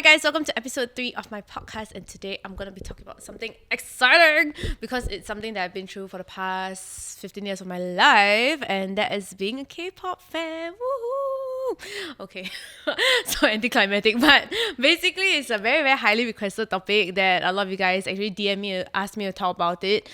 guys, welcome to episode 3 of my podcast, and today I'm going to be talking about something exciting because it's something that I've been through for the past 15 years of my life, and that is being a K-pop fan. Woohoo! Okay, so anticlimactic, but basically it's a very, very highly requested topic that a lot of you guys actually DM me, asked me to talk about it.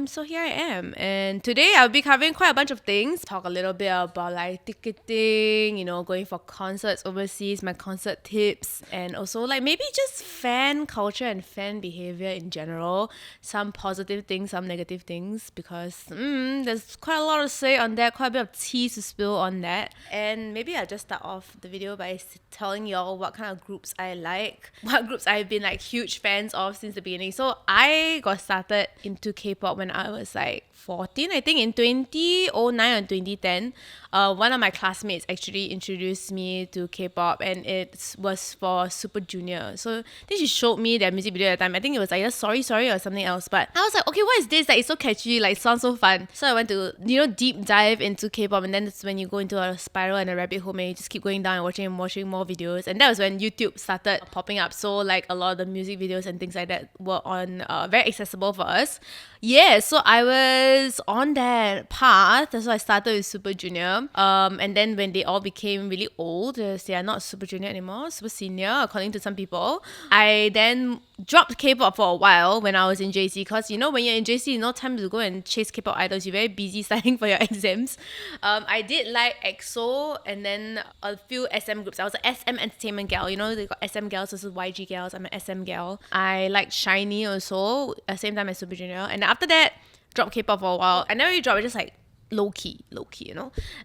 So here I am, and today I'll be covering quite a bunch of things. Talk a little bit about like ticketing, going for concerts overseas, my concert tips, and also like maybe just fan culture and fan behavior in general. Some positive things, some negative things, because there's quite a lot to say on that, quite a bit of tea to spill on that. And maybe I'll just start off the video by telling y'all what kind of groups I like, what groups I've been like huge fans of since the beginning. So I got started into K-pop when I was like 14, I think in 2009 or 2010. One of my classmates actually introduced me to K-pop, and it was for Super Junior. So I think she showed me their music video at the time. I think it was either Sorry Sorry or something else, but I was like, okay, what is this? Like, it's so catchy, like sounds so fun. So I went to deep dive into K-pop, and then it's when you go into a spiral and a rabbit hole and you just keep going down and watching more videos. And that was when YouTube started popping up, so like a lot of the music videos and things like that were on very accessible for us. Yeah, so I was on that path. That's why I started with Super Junior. And then when they all became really old, they are not Super Junior anymore, Super Senior, according to some people, I then dropped K-pop for a while when I was in JC, because when you're in JC, no time to go and chase K-pop idols. You're very busy studying for your exams. I did like EXO and then a few SM groups. I was an SM entertainment gal. They got SM gals versus YG gals. I'm an SM gal. I liked SHINee also at the same time as Super Junior. And after that, dropped K-pop for a while. I never really dropped it, just like low key,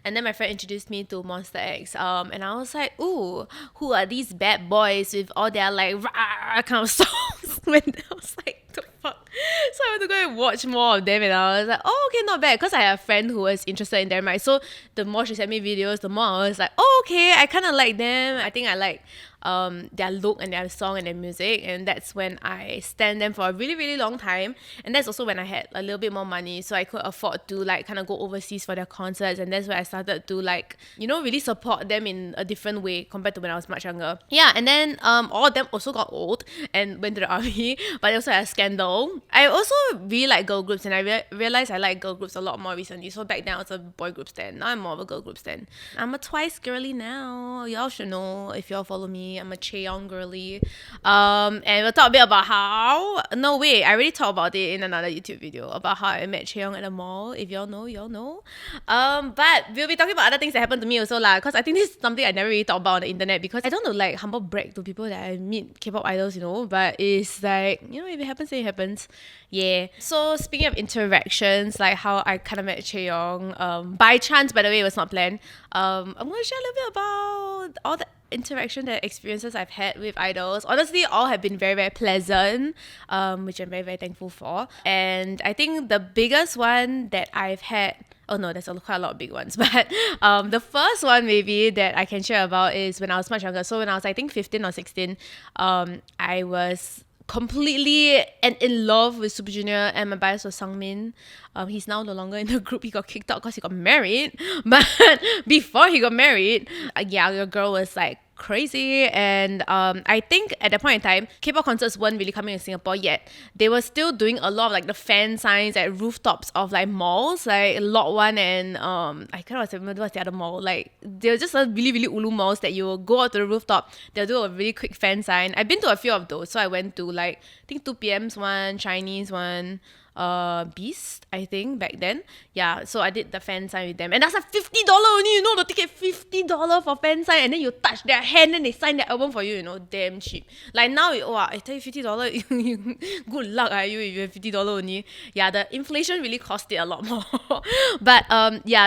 And then my friend introduced me to Monsta X, and I was like, ooh, who are these bad boys with all their like rah kind of songs? When I was like, the fuck. So I went to go and watch more of them, and I was like, oh, okay, not bad, because I had a friend who was interested in them, right? So the more she sent me videos, the more I was like, oh, okay, I kind of like them. I think I like their look and their song and their music, and that's when I stan them for a really, really long time. And that's also when I had a little bit more money, so I could afford to like kind of go overseas for their concerts, and that's where I started to like really support them in a different way compared to when I was much younger. Yeah, and then all of them also got old and went to the army, but they also had a scandal. I also really like girl groups, and I realized I like girl groups a lot more recently. So back then I was a boy group stan, now I'm more of a girl group stan. I'm a Twice girly now, y'all should know if y'all follow me. I'm a chaeyoung girly. And we'll talk a bit about how... No, wait, I already talked about it in another YouTube video about how I met chaeyoung at the mall. If y'all know, y'all know. But we'll be talking about other things that happened to me also lah, because I think this is something I never really talk about on the internet, because I don't want to like humble brag to people that I meet K-pop idols, but it's like, if it happens, then it happens. Yeah. So speaking of interactions, like how I kind of met chaeyoung, by chance, by the way, it was not planned. I'm going to share a little bit about all the interaction, the experiences I've had with idols. Honestly, all have been very, very pleasant, which I'm very, very thankful for. And I think the biggest one that I've had... Oh no, there's quite a lot of big ones. But the first one maybe that I can share about is when I was much younger. So when I was, I think, 15 or 16, I was completely and in love with Super Junior, and my bias was Sangmin. He's now no longer in the group. He got kicked out because he got married. But before he got married, your girl was like crazy. And I think at that point in time, K-pop concerts weren't really coming to Singapore yet. They were still doing a lot of like the fan signs at rooftops of like malls, like Lot One and I cannot remember what's the other mall. Like they were just really, really ulu malls that you will go out to the rooftop, they'll do a really quick fan sign. I've been to a few of those. So I went to like, I think 2PM's one, Chinese one, Beast, I think, back then. Yeah, so I did the fan sign with them, and that's like $50 only, the ticket $50 for fan sign, and then you touch their hand and they sign their album for you, damn cheap. Like now, I tell you $50, good luck you if you have $50 only. Yeah, the inflation really cost it a lot more. But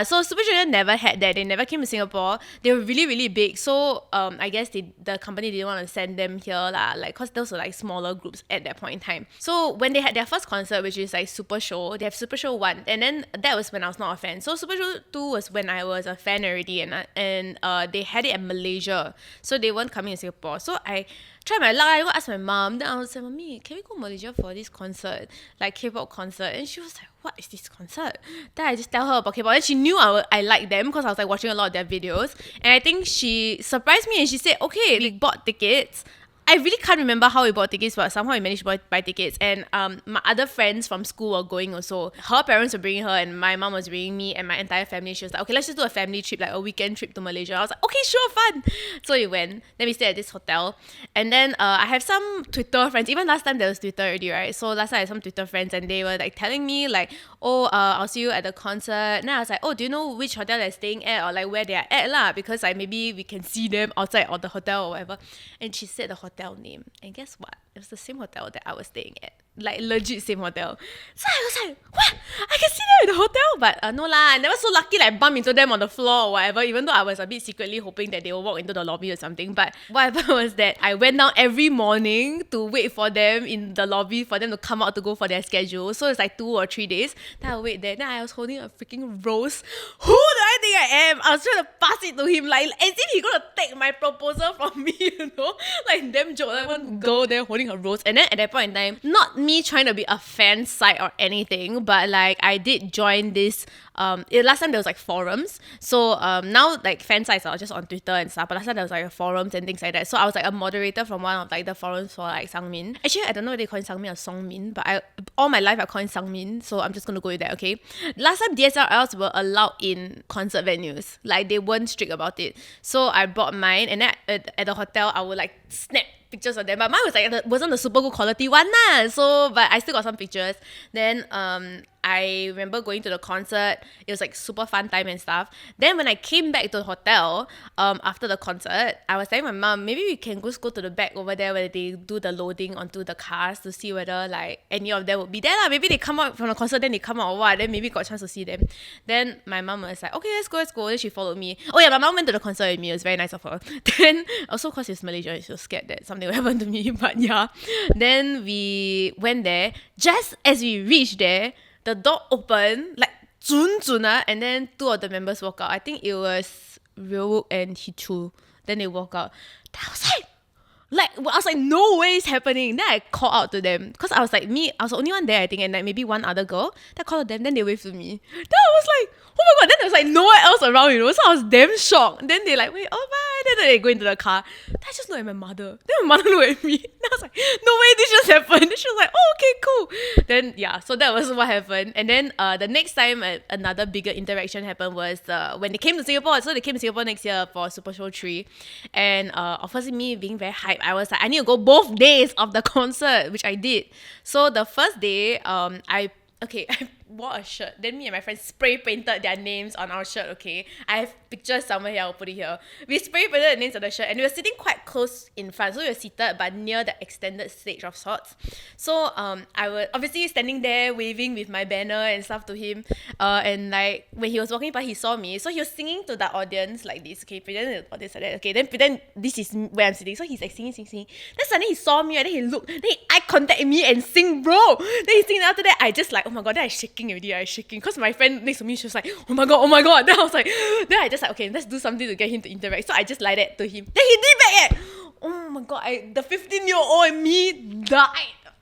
so Super Junior never had that. They never came to Singapore. They were really, really big, so I guess the company didn't want to send them here lah, like, cause those were like smaller groups at that point in time. So when they had their first concert, which is like Super Show, they have Super Show 1, and then that was when I was not a fan. So Super Show 2 was when I was a fan already, and they had it in Malaysia, so they weren't coming to Singapore. So I tried my luck. I go ask my mom, then I was like, Mommy, can we go Malaysia for this concert, like K-pop concert? And she was like, what is this concert? Then I just tell her about K-pop, and she knew I liked them because I was like watching a lot of their videos, and I think she surprised me and she said, okay, we bought tickets. I really can't remember how we bought tickets, but somehow we managed to buy tickets. And my other friends from school were going also. Her parents were bringing her, and my mom was bringing me and my entire family. She was like, okay, let's just do a family trip, like a weekend trip to Malaysia. I was like, okay, sure, fun. So we went. Then we stayed at this hotel. And then I have some Twitter friends. Even last time there was Twitter already, right? So last time I had some Twitter friends, and they were like telling me like, oh, I'll see you at the concert. And then I was like, oh, do you know which hotel they're staying at, or like where they are at lah? Because like maybe we can see them outside of the hotel or whatever. And she said the hotel name. And guess what? It was the same hotel that I was staying at. Like legit same hotel. So I was like, what? I can see them in the hotel? But no lah, I never so lucky like bump into them on the floor or whatever, even though I was a bit secretly hoping that they will walk into the lobby or something. But what happened was that I went down every morning to wait for them in the lobby for them to come out to go for their schedule. So it's like 2 or 3 days. Then I wait there. Then I was holding a freaking rose. Who do I think I am? I was trying to pass it to him like as if he's gonna take my proposal from me, you know? Like damn joke. Like one girl there holding a rose. And then at that point in time, not me trying to be a fan site or anything, but like I did join this last time there was like forums. So now like fan sites are just on Twitter and stuff, but last time there was like forums and things like that. So I was like a moderator from one of like the forums for like Sangmin. Actually I don't know whether they call it Sangmin or Songmin, but all my life I call it Sangmin, so I'm just gonna go with that, okay? Last time DSLRs were allowed in concert venues. Like they weren't strict about it. So I bought mine, and then at the hotel I would like snap pictures of them, but mine was like wasn't the super good quality one lah. So but I still got some pictures. Then I remember going to the concert. It was like super fun time and stuff. Then when I came back to the hotel after the concert, I was telling my mom, maybe we can just go to the back over there where they do the loading onto the cars to see whether like any of them would be there lah. Maybe they come out from the concert, then they come out or what, then maybe got a chance to see them. Then my mom was like, okay, let's go. Then she followed me. Oh yeah, my mom went to the concert with me. It was very nice of her. Then also because it's Malaysia, she was scared that something would happen to me. But yeah, then we went there. Just as we reached there, the door opened, like, and then 2 of the members walk out. I think it was Ryuk and Hichu. Then they walk out. Then I was like, no way it's happening. Then I called out to them. Because I was like, I was the only one there, I think, and like maybe one other girl. Then I called them, then they waved to me. Then I was like, oh my god, then there was like no one else around, you know. So I was damn shocked. Then they like, wait, oh bye. Then they go into the car. Then I just looked at my mother. Then my mother looked at me. Then I was like, no way, this just happened. Then she was like, oh, okay, cool. Then yeah, so that was what happened. And then the next time another bigger interaction happened was when they came to Singapore. So they came to Singapore next year for Super Show 3. And obviously me being very hyped, I was like, I need to go both days of the concert, which I did. So the first day, I wore a shirt. Then me and my friends spray painted their names on our shirt, okay? I have pictures somewhere here, I'll put it here. We spray painted the names of the shirt, and we were sitting quite close in front. So we were seated but near the extended stage of sorts. So I was obviously standing there waving with my banner and stuff to him. And like when he was walking by, he saw me. So he was singing to the audience like this, okay? Pretend the audience like that, okay? Then pretend this is where I'm sitting. So he's like singing. Then suddenly he saw me, and then he looked, then he eye contacted me and sing, bro. Then he sing, and after that I just like, oh my god, then I shaking already, because my friend next to me, she was like, oh my god. Then I was like, then I just like, okay, let's do something to get him to interact. So I just lied that to him. Then he did back. Oh my god, the 15-year-old in me died.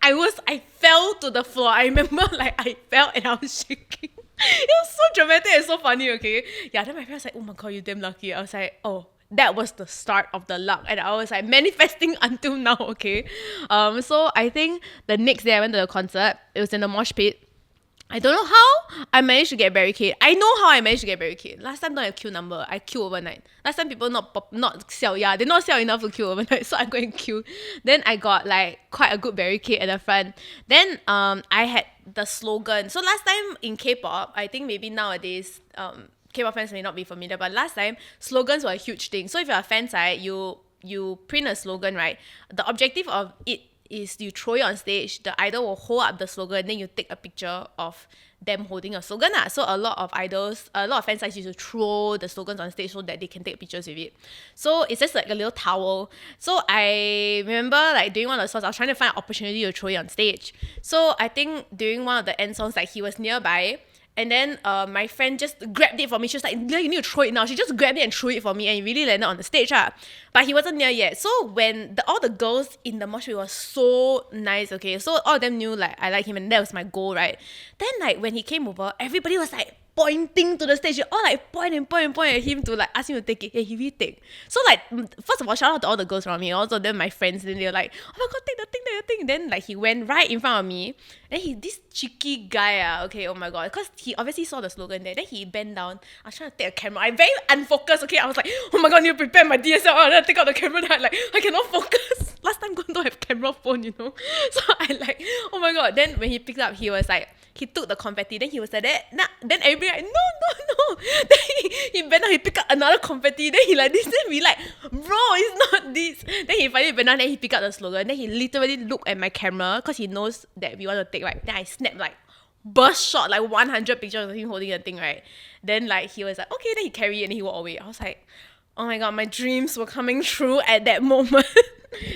I fell to the floor. I remember like I fell and I was shaking. It was so dramatic and so funny, okay? Yeah, then my friend was like, oh my god, you're damn lucky. I was like, oh, that was the start of the luck, and I was like manifesting until now, okay? So I think the next day I went to the concert. It was in the mosh pit. I don't know how I managed to get barricade. I know how I managed to get barricade. Last time don't have queue number. I queue overnight. Last time people not sell. Yeah, they not sell enough to queue overnight. So I go and queue. Then I got like quite a good barricade at the front. Then I had the slogan. So last time in K-pop, I think maybe nowadays K-pop fans may not be familiar, but last time slogans were a huge thing. So if you're a fan site, you print a slogan, right? The objective of it is you throw it on stage, the idol will hold up the slogan, then you take a picture of them holding a slogan. So a lot of fan sites used to throw the slogans on stage so that they can take pictures with it. So it's just like a little towel. So I remember like during one of the songs, I was trying to find an opportunity to throw it on stage. So I think during one of the end songs, like he was nearby, and then my friend just grabbed it for me. She was like, you need to throw it now. She just grabbed it and threw it for me, and it really landed on the stage. But he wasn't near yet. So when all the girls in the mosh pit was so nice, okay? So all of them knew like I like him, and that was my goal, right? Then like when he came over, everybody was like pointing to the stage. They all like point at him to like ask him to take it. Yeah, he really take. So like, first of all, shout out to all the girls around me. Also then my friends, then they were like, oh my god, take the thing. Then like he went right in front of me. Then this cheeky guy, okay, oh my god, because he obviously saw the slogan there. Then he bent down. I was trying to take a camera. I'm very unfocused, okay. I was like, oh my god, I need to prepare my DSLR. Then I take out the camera. Then I cannot focus. Last time don't have camera phone, you know. So I like, oh my god. Then when he picked up, he was like, he took the confetti, then he was like that. Nah. Then everybody like, no. Then he bent down, he picked up another confetti, then he like this, then we like, bro, it's not this. Then he finally bent down, then he picked up the slogan, then he literally looked at my camera, because he knows that we want to take, right? Then I snapped like, burst shot, like 100 pictures of him holding the thing, right? Then like, he was like, okay, then he carried it and he walked away. I was like, oh my god, my dreams were coming true at that moment.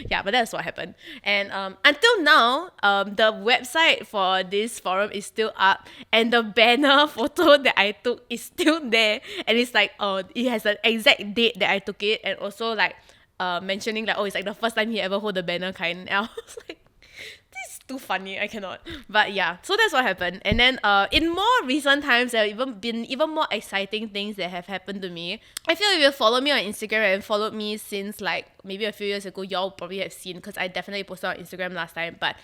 Yeah, but that's what happened. And until now, the website for this forum is still up, and the banner photo that I took is still there, and it's like, it has an exact date that I took it, and also like mentioning like, it's like the first time he ever hold the banner kind. And I was like, this is too funny, I cannot. But yeah, so that's what happened. And then in more recent times, there have been even more exciting things that have happened to me. I feel if you follow me on Instagram and followed me since like maybe a few years ago, y'all probably have seen, because I definitely posted on Instagram last time, but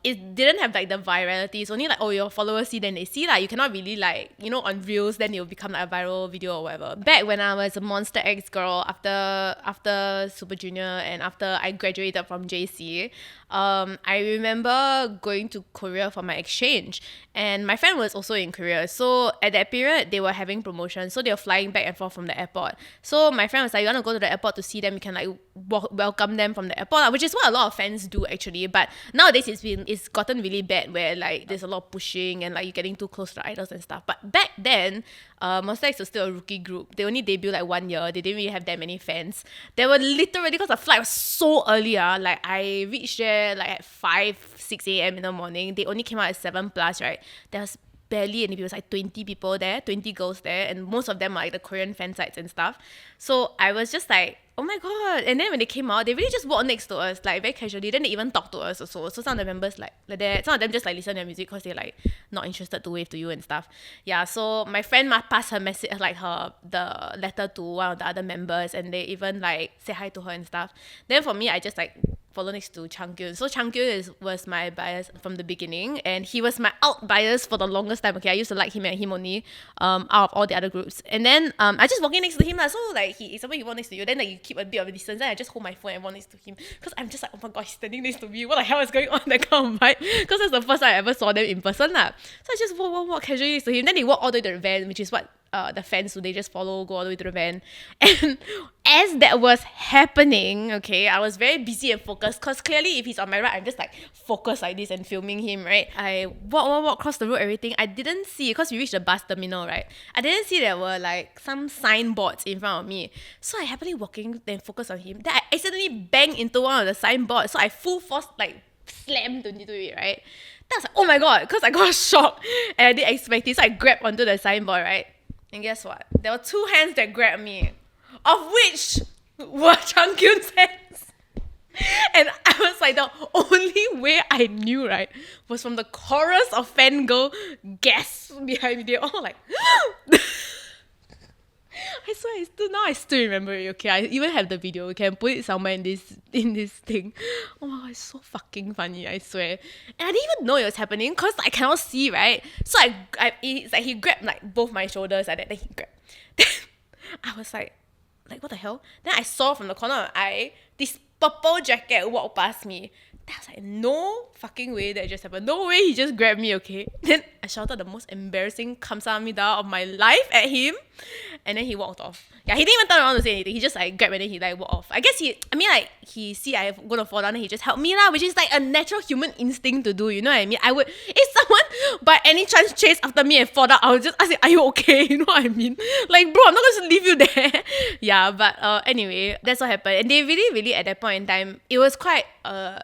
it didn't have like the virality. It's only like, your followers see, then they see. Like, you cannot really like, on Reels, then it will become like a viral video or whatever. Back when I was a Monsta X girl, after Super Junior and after I graduated from JC, I remember going to Korea for my exchange, and my friend was also in Korea. So at that period, they were having promotions, so they were flying back and forth from the airport. So my friend was like, you want to go to the airport to see them, you can like welcome them from the airport, which is what a lot of fans do actually. But nowadays it's gotten really bad, where like there's a lot of pushing and like you're getting too close to the idols and stuff. But back then, Monsta X was still a rookie group. They only debuted like 1 year. They didn't really have that many fans. They were literally, because the flight was so early, like I reached there like at 6 a.m. in the morning. They only came out at 7+, right? There was barely any people. It was like 20 people there, 20 girls there, and most of them are like the Korean fan sites and stuff. So I was just like, oh my god. And then when they came out, they really just walked next to us, like very casually. Then they even talked to us also. So some of the members like that. Some of them just like listen to their music because they're like not interested to wave to you and stuff. Yeah, so my friend passed her message, like the letter to one of the other members, and they even like say hi to her and stuff. Then for me, I just like follow next to Changkyun. So Changkyun was my bias from the beginning, and he was my out bias for the longest time. Okay, I used to like him and him only, out of all the other groups. And then I just walking next to him, so like he walk next to you, then like you keep a bit of a distance, then I just hold my phone and walk next to him, because I'm just like, oh my god, he's standing next to me, what the hell is going on, that kind of vibe, because that's the first time I ever saw them in person lah. So I just walk casually next to him. Then they walk all the way to the van, which is what the fans do. They just follow, go all the way to the van. And as that was happening, okay, I was very busy and focused, because clearly if he's on my right, I'm just like focused like this and filming him, right? I walk across the road, everything. I didn't see, because we reached the bus terminal, right? I didn't see there were like some signboards in front of me. So I happily walking, then focus on him. Then I accidentally banged into one of the signboards. So I full force like slammed into it, right? Then I was like, oh my god, because I got shocked and I didn't expect it. So I grabbed onto the signboard, right? And guess what? There were 2 hands that grabbed me, of which were Changkyun's hands. And I was like, the only way I knew, right, was from the chorus of fangirl gasps behind me. They were all like, I swear, I still remember it, okay? I even have the video. We can put it somewhere in this thing. Oh my god, it's so fucking funny, I swear. And I didn't even know it was happening, because I cannot see, right? So it's like he grabbed like both my shoulders like that, then he grabbed. Then I was like, what the hell? Then I saw from the corner of my eye, this purple jacket walked past me. Then I was like, no fucking way that just happened. No way he just grabbed me, okay? Then I shouted the most embarrassing kamsahamnida of my life at him. And then he walked off. Yeah, he didn't even turn around to say anything. He just like grabbed and then he like walked off. I guess he see I'm gonna fall down and he just helped me lah, which is like a natural human instinct to do, you know what I mean? I would, if someone by any chance chase after me and fall down, I would just ask him, are you okay? You know what I mean? Like, bro, I'm not gonna leave you there. Yeah, but anyway, that's what happened. And they really, really at that point in time, it was quite,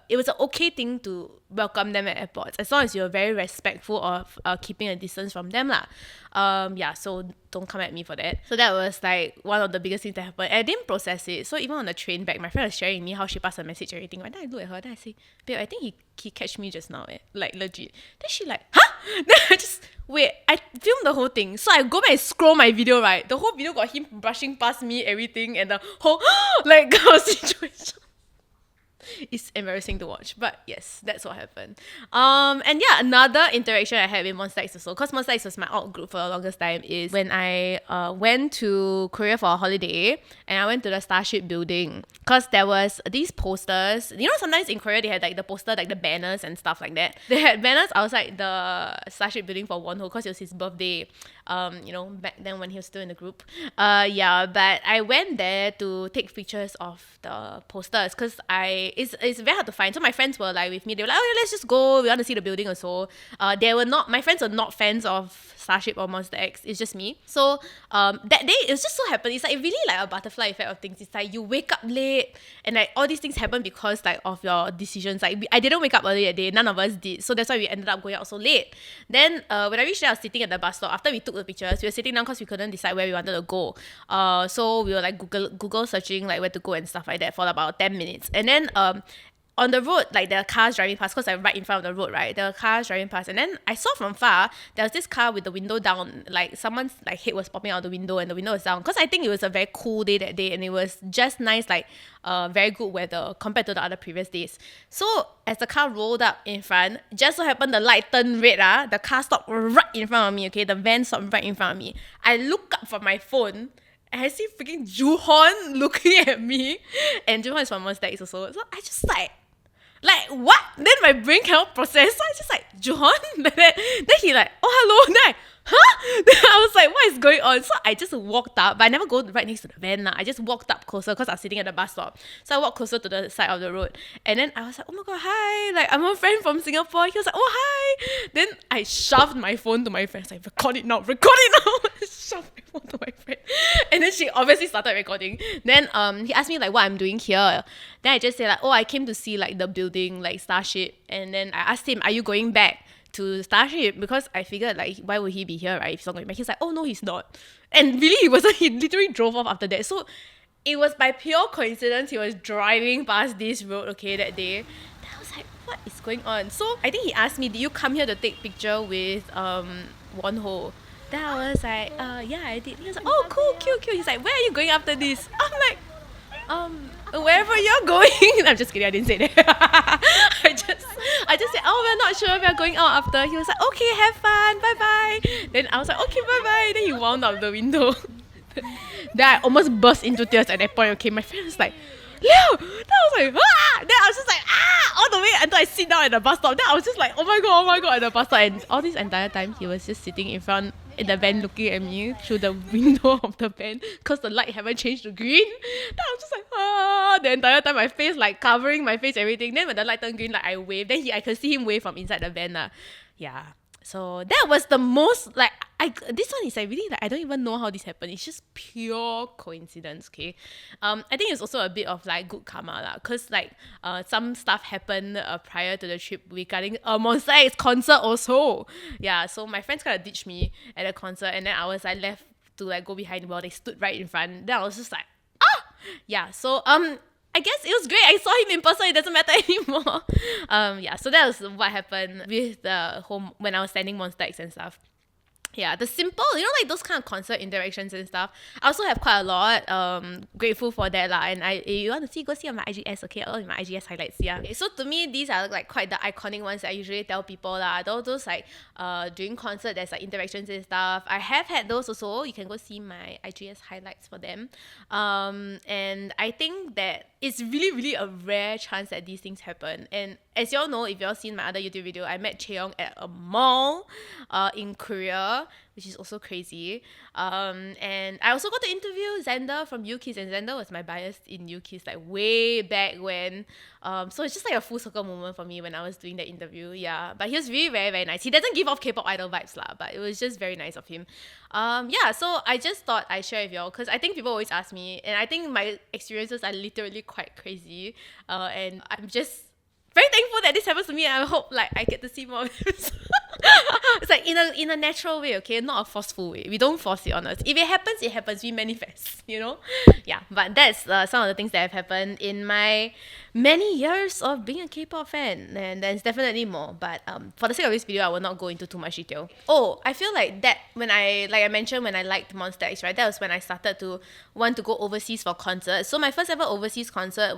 it was an okay thing to welcome them at airports, as long as you're very respectful of keeping a distance from them lah. Yeah, so don't come at me for that. So that was like one of the biggest things that happened. And I didn't process it. So even on the train back, my friend was sharing me how she passed a message and everything. And then I look at her, then I say, babe, I think he catch me just now, like legit. Then she like, huh? Then I just wait. I filmed the whole thing, so I go back and scroll my video. Right, the whole video got him brushing past me, everything, and the whole like situation. It's embarrassing to watch, but yes, that's what happened. And yeah, another interaction I had with Monsta X also, because Monsta X was my alt group for the longest time, is when I went to Korea for a holiday, and I went to the Starship building, because there was these posters. You know, sometimes in Korea they had like the poster, like the banners and stuff like that. They had banners outside the Starship building for Wonho, because it was his birthday. You know, back then when he was still in the group. Yeah, but I went there to take pictures of the posters, because it's very hard to find. So my friends were like with me. They were like, oh, yeah, let's just go. We want to see the building or so. My friends were not fans of Starship or Monsta X. It's just me. So that day, it was just so happened. It's like really like a butterfly effect of things. It's like you wake up late, and like all these things happen because like of your decisions. Like I didn't wake up early that day. None of us did. So that's why we ended up going out so late. Then when I reached there, I was sitting at the bus stop. After we took the pictures, we were sitting down because we couldn't decide where we wanted to go. So we were like Google searching like where to go and stuff like that for about 10 minutes. And then on the road, like there are cars driving past, because I'm right in front of the road, right? There are cars driving past, and then I saw from far there was this car with the window down, like someone's like head was popping out the window, and the window was down. Because I think it was a very cool day that day, and it was just nice, like very good weather compared to the other previous days. So as the car rolled up in front, just so happened the light turned red. The car stopped right in front of me. Okay, the van stopped right in front of me. I look up from my phone, and I see freaking Jooheon looking at me, and Jooheon is from Monsta X also. So I just like what? Then my brain cannot process. So I just like, Jooheon? then he like, oh hello. Then Then I was like, what is going on? So I just walked up, but I never go right next to the van. I just walked up closer because I was sitting at the bus stop. So I walked closer to the side of the road. And then I was like, oh my god, hi. Like, I'm a friend from Singapore. He was like, oh hi. Then I shoved my phone to my friend. I was like, record it now. Shoved my phone to my friend. And then she obviously started recording. Then he asked me like what I'm doing here. Then I just said like, oh, I came to see like the building, like Starship. And then I asked him, are you going back to Starship? Because I figured like, why would he be here, right, if he's not going back? He's like, oh no, he's not. And really he wasn't. He literally drove off after that. So it was by pure coincidence he was driving past this road, okay, that day. Then I was like, what is going on? So I think he asked me, did you come here to take picture with Wonho? Then I was like, yeah, I did. He was like, oh cool, cute. He's like, where are you going after this? I'm like, wherever you're going. I'm just kidding, I didn't say that. I just said, oh, we're not sure, we're going out after. He was like, okay, have fun, bye bye. Then I was like, okay, bye bye. Then he wound up the window. Then I almost burst into tears at that point. Okay, my friend was like, Leo! Then I was like, ah! Then I was just like, ah! All the way until I sit down at the bus stop. Then I was just like, oh my god, at the bus stop. And all this entire time, he was just sitting in front in the van looking at me through the window of the van because the light haven't changed to green. Then I was just like, ah! The entire time my face like covering my face, everything. Then when the light turned green, like I waved. Then I could see him wave from inside the van. Yeah. So that was the most like this one is like really like I don't even know how this happened. It's just pure coincidence, okay? I think it's also a bit of like good karma lah, cause like some stuff happened prior to the trip regarding a Monsta X concert also. Yeah, so my friends kind of ditched me at the concert, and then I was like left to like go behind while they stood right in front. Then I was just like, ah, yeah. So I guess it was great. I saw him in person. It doesn't matter anymore. Yeah, so that was what happened with the home when I was standing Monsta X and stuff. Yeah, the simple, like those kind of concert interactions and stuff. I also have quite a lot. Grateful for that lah. And you want to see, go see on my IGS, okay? All in my IGS highlights, yeah. Okay, so to me, these are like quite the iconic ones that I usually tell people lah. Those like during concert, there's like interactions and stuff. I have had those also. You can go see my IGS highlights for them. And I think that it's really, really a rare chance that these things happen. And as y'all know, if y'all seen my other YouTube video, I met Chaeyoung at a mall in Korea, which is also crazy. And I also got to interview Xander from U-Kiss, and Xander was my bias in U-Kiss like way back when. So it's just like a full circle moment for me when I was doing that interview. Yeah, but he was really very, very nice. He doesn't give off K-pop idol vibes lah, but it was just very nice of him. Yeah, so I just thought I'd share with y'all because I think people always ask me, and I think my experiences are literally quite crazy. And I'm just very thankful that this happens to me, and I hope like I get to see more of this. It's like in a natural way, okay, not a forceful way. We don't force it on us. If it happens, it happens. We manifest, you know. Yeah, but that's some of the things that have happened in my many years of being a K-pop fan, and there's definitely more. But for the sake of this video, I will not go into too much detail. Oh, I feel like that when I mentioned when I liked Monsta X, right? That was when I started to want to go overseas for concerts. So my first ever overseas concert